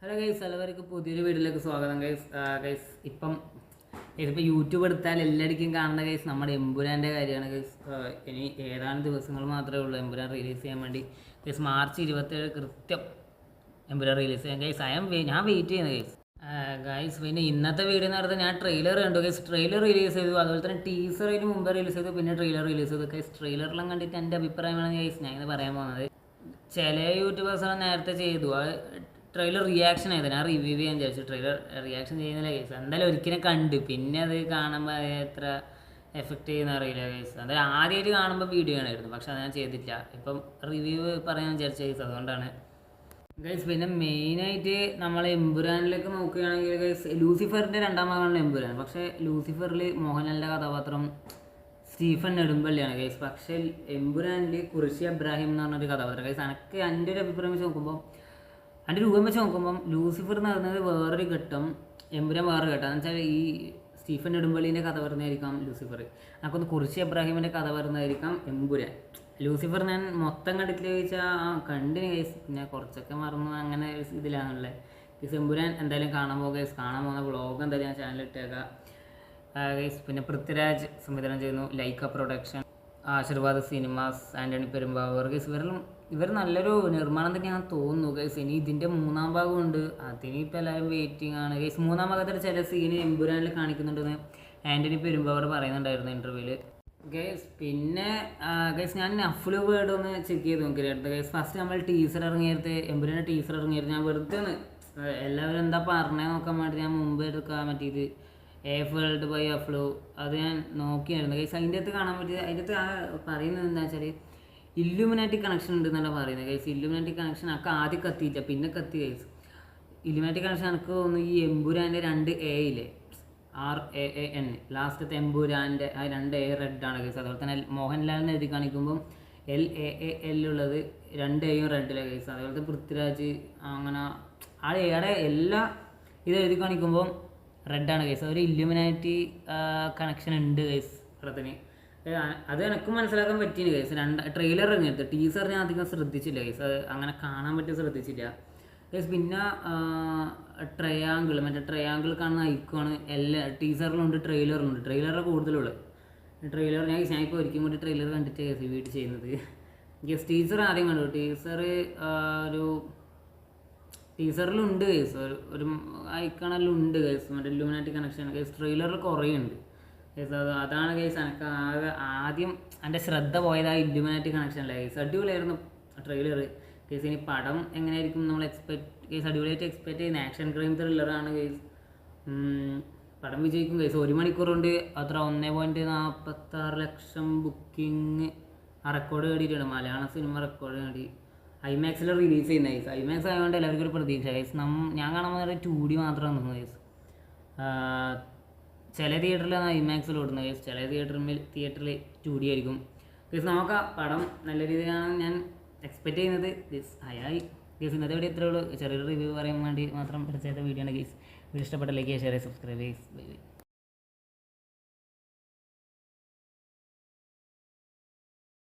Hello guys, എല്ലാവർക്കും പുതിയൊരു വീഡിയോയിലേക്ക് സ്വാഗതം ഗൈസ്. ഇതിപ്പോൾ യൂട്യൂബ് എടുത്താൽ എല്ലാവർക്കും കാണുന്ന ഗൈസ് നമ്മുടെ എമ്പുരാൻ്റെ കാര്യമാണ് ഗൈസ്. ഇനി ഏതാനും ദിവസങ്ങൾ മാത്രമേ ഉള്ളൂ എമ്പുരാൻ റിലീസ് ചെയ്യാൻ വേണ്ടി. ഗൈസ് മാർച്ച് 27 കൃത്യം എമ്പുരാൻ റിലീസ് ചെയ്യാൻ ഗൈസ്. ഞാൻ വെയിറ്റ് ചെയ്യുന്നത് ഗൈസ്. പിന്നെ ഇന്നത്തെ വീഡിയോ എന്ന് പറഞ്ഞാൽ ഞാൻ ട്രെയിലർ കണ്ടു ഗൈസ്. ട്രെയിലർ റിലീസ് ചെയ്തു, അതുപോലെ തന്നെ ടീസറിന് മുമ്പ് റിലീസ് ചെയ്തു, പിന്നെ ട്രെയിലർ റിലീസ് ചെയ്തു ഗൈസ്. ട്രെയിലറെല്ലാം കണ്ടിട്ട് എൻ്റെ അഭിപ്രായമാണ് ഗൈസ് ഞാൻ ഇന്ന് പറയാൻ പോകുന്നത്. ചില യൂട്യൂബേഴ്സെല്ലാം നേരത്തെ ചെയ്തു ട്രെയിലർ റിയാക്ഷൻ ആയത്. ഞാൻ റിവ്യൂ ചെയ്യാൻ വിചാരിച്ചു, ട്രെയിലർ റിയാക്ഷൻ ചെയ്യുന്നില്ല കേസ്. എന്തായാലും ഒരിക്കലും കണ്ട് പിന്നെ അത് കാണുമ്പോൾ അത് എത്ര എഫക്റ്റ് ചെയ്യുന്ന അറിയില്ല കേസ്. അതായത് ആദ്യമായിട്ട് കാണുമ്പോൾ വീഡിയോ ആണായിരുന്നു, പക്ഷെ അത് ഞാൻ ചെയ്തില്ല. ഇപ്പം റിവ്യൂ പറയാൻ വിചാരിച്ച കേസ്, അതുകൊണ്ടാണ് ഗൈസ്. പിന്നെ മെയിനായിട്ട് നമ്മൾ എമ്പുരാനിലേക്ക് നോക്കുകയാണെങ്കിൽ ഗൈസ്, ലൂസിഫറിൻ്റെ രണ്ടാം ഭാഗമാണ് എമ്പുരാൻ. പക്ഷേ ലൂസിഫറിൽ മോഹൻലാലിൻ്റെ കഥാപാത്രം സ്റ്റീഫൻ നെടുമ്പള്ളിയാണ് ഗൈസ്. പക്ഷേ എമ്പുരാനിൽ കുറിശി അബ്രാഹിം എന്ന് പറഞ്ഞൊരു കഥാപാത്രം ഗൈസ്. എനിക്ക് എൻ്റെ ഒരു അഭിപ്രായം വെച്ച് നോക്കുമ്പോൾ, അതിൻ്റെ രൂപം വെച്ച് നോക്കുമ്പം ലൂസിഫർ എന്ന് പറയുന്നത് വേറൊരു ഘട്ടം, എമ്പുരാൻ വേറൊരു ഘട്ടം. എന്ന് വെച്ചാൽ ഈ സ്റ്റീഫൻ നെടുമ്പള്ളീൻ്റെ കഥ പറയുന്നതായിരിക്കാം ലൂസിഫർ. നമുക്കൊന്ന് കുറിശി അബ്രാഹിമിൻ്റെ കഥ പറയുന്നതായിരിക്കാം എമ്പുരാൻ. ലൂസിഫർ ഞാൻ മൊത്തം കണ്ടിട്ടില്ല ചോദിച്ചാൽ കണ്ടിന് കേസ്, പിന്നെ കുറച്ചൊക്കെ മറന്നു, അങ്ങനെ ഇതിലാണുള്ളത് കേസ്. എമ്പുരാൻ എന്തായാലും കാണാൻ പോകുന്ന വ്ളോഗ് എന്തായാലും ഞാൻ ചാനലിൽ ഇട്ടേക്കാം കേസ്. പിന്നെ പൃഥ്വിരാജ് സംവിധാനം ചെയ്യുന്നു, Lyca production, Aashirvad Cinemas, Antony Perumbavoor case. ഇവർ നല്ലൊരു നിർമ്മാണം തന്നെയാണെന്ന് തോന്നുന്നു ഗൈസ്. ഇനി ഇതിൻ്റെ മൂന്നാം ഭാഗമുണ്ട്, അതിനിപ്പോൾ എല്ലാവരും വെയിറ്റിംഗ് ആണ് ഗൈസ്. മൂന്നാം ഭാഗത്തിൽ ചില സീന് എമ്പുരാനിൽ കാണിക്കുന്നുണ്ടെന്ന് ആൻ്റണി പെരുമ്പാവൂർ പറയുന്നുണ്ടായിരുന്നു ഇൻ്റർവ്യൂവിൽ ഗൈസ്. പിന്നെ ഗൈസ് ഞാൻ അഫ്ലു വേർഡ് ഒന്ന് ചെക്ക് ചെയ്ത് നോക്കിയായിരുന്നു ഗൈസ്. ഫസ്റ്റ് നമ്മൾ ടീസർ ഇറങ്ങിയത്, എമ്പുരാൻ്റെ ടീസർ ഇറങ്ങിയത് ഞാൻ വെറുതെ എല്ലാവരും എന്താ പറഞ്ഞത് നോക്കാൻ വേണ്ടി ഞാൻ മുമ്പ് എടുക്കാൻ പറ്റിയത് വേൾഡ് ബൈ അഫ്ലു, അത് ഞാൻ നോക്കിയായിരുന്നു ഗൈസ്. അതിൻ്റെ അകത്ത് കാണാൻ പറ്റിയത്, അതിൻ്റെ അകത്ത് പറയുന്നത് എന്താ വെച്ചാൽ ഇല്ലുമിനാറ്റി കണക്ഷൻ ഉണ്ട് എന്നല്ല പറയുന്നത് ഗൈസ്. ഇല്ലുമിനാറ്റി കണക്ഷൻ എനിക്ക് ആദ്യം കത്തിയില്ല, പിന്നെ കത്തി ഗൈസ്. ഇല്ലുമിനാറ്റി കണക്ഷൻ എനിക്ക് തോന്നുന്നു ഈ എമ്പുരാൻ്റെ 2 A ഇല്ലേ, RAAN ലാസ്റ്റത്തെ എമ്പുരാൻ്റെ ആ 2 A റെഡാണ് ഗൈസ്. അതുപോലെ തന്നെ മോഹൻലാലിനെ എഴുതി കാണിക്കുമ്പം LAAL ഉള്ളത് 2 A റെഡിലാണ് ഗൈസ്. അതുപോലത്തെ പൃഥ്വിരാജ് അങ്ങനെ ആടെ എല്ലാ ഇത് എഴുതി കാണിക്കുമ്പം റെഡാണ് ഗൈസ്. ഒരു ഇല്ലുമിനാറ്റി കണക്ഷൻ ഉണ്ട് ഗൈസ് പടത്തിന്. അത് എനിക്കും മനസ്സിലാക്കാൻ പറ്റിയില്ല ഗൈസ്. ട്രെയിലർ ഇറങ്ങിയത്, ടീസർ ഞാൻ അധികം ശ്രദ്ധിച്ചില്ല ഗൈസ്, അത് അങ്ങനെ കാണാൻ പറ്റി ശ്രദ്ധിച്ചില്ല ഗൈസ്. പിന്നെ ട്രയാങ്കിൾ കാണുന്ന ഐക്കോണ് എല്ലാ ടീസറിലുണ്ട്, ട്രെയിലറിലുണ്ട്. ട്രെയിലറിൽ കൂടുതലുള്ളത് ട്രെയിലർ ഞാൻ ഇപ്പോൾ ഒരിക്കലും കൂടി ട്രെയിലർ കണ്ടിട്ട് ഗൈസ് വീഡിയോ ചെയ്യുന്നത് ഗൈസ്. ടീസർ ആദ്യം കണ്ടു, ടീസറിലുണ്ട് ഗൈസ്, ഒരു ഐക്കണെല്ലാം ഉണ്ട് ഗൈസ്, മറ്റേ ഇല്ലുമിനാറ്റി കണക്ഷൻ ഗൈസ്. ട്രെയിലറിൽ കുറേ ഉണ്ട് ഗൈസ്. അതാണ് ഗൈസ് എനിക്ക് ആദ്യം എൻ്റെ ശ്രദ്ധ പോയത്, ആ ഇല്ലുമിനാറ്റി കണക്ഷനല്ല ഗൈസ്. അടിപൊളിയായിരുന്നു ട്രെയിലർ ഗൈസ്. ഇനി പടം എങ്ങനെയായിരിക്കും നമ്മൾ ഗൈസ് അടിപൊളിയായിട്ട് എക്സ്പെക്ട് ചെയ്യുന്ന ആക്ഷൻ ക്രൈം ത്രില്ലറാണ് ഗൈസ്. പടം വിജയിക്കും ഗൈസ്. 1 മണിക്കൂർ കൊണ്ട് അത്ര 1.46 ലക്ഷം ബുക്കിംഗ് ആ റെക്കോർഡ് നേടിയിട്ടുണ്ട്. മലയാള സിനിമ റെക്കോർഡ് നേടി. ഐമാക്സിൽ റിലീസ് ചെയ്യുന്ന ഗൈസ്. ഐമാക്സ് ആയതുകൊണ്ട് എല്ലാവർക്കും ഒരു പ്രതീക്ഷ ഗൈസ്. ഞാൻ കാണാൻ പോകുന്നത് 2D മാത്രമാണ് തോന്നുന്നത് ഗൈസ്. ചില തിയേറ്ററിലാണ് ഐമാക്സിൽ ഓടുന്നത് ഗൈസ്, ചില തിയേറ്ററിൽ 2D ആയിരിക്കും ഗൈസ്. നോക്കാം, പടം നല്ല രീതിയിലാണ് ഞാൻ എക്സ്പെക്റ്റ് ചെയ്യുന്നത് ഗൈസ്. ഗൈസ് ഇന്നത്തെ വീഡിയോ ഇത്രയേ ഉള്ളൂ. ചെറിയൊരു റിവ്യൂ പറയാൻ വേണ്ടി മാത്രം എടുത്ത വീഡിയോ ആണ് ഗൈസ്. വീഡിയോ ഇഷ്ടപ്പെട്ട ലൈക്ക് ചെയ്യുക, ഷെയർ ചെയ്യുക, സബ്സ്ക്രൈബ് ചെയ്യുക.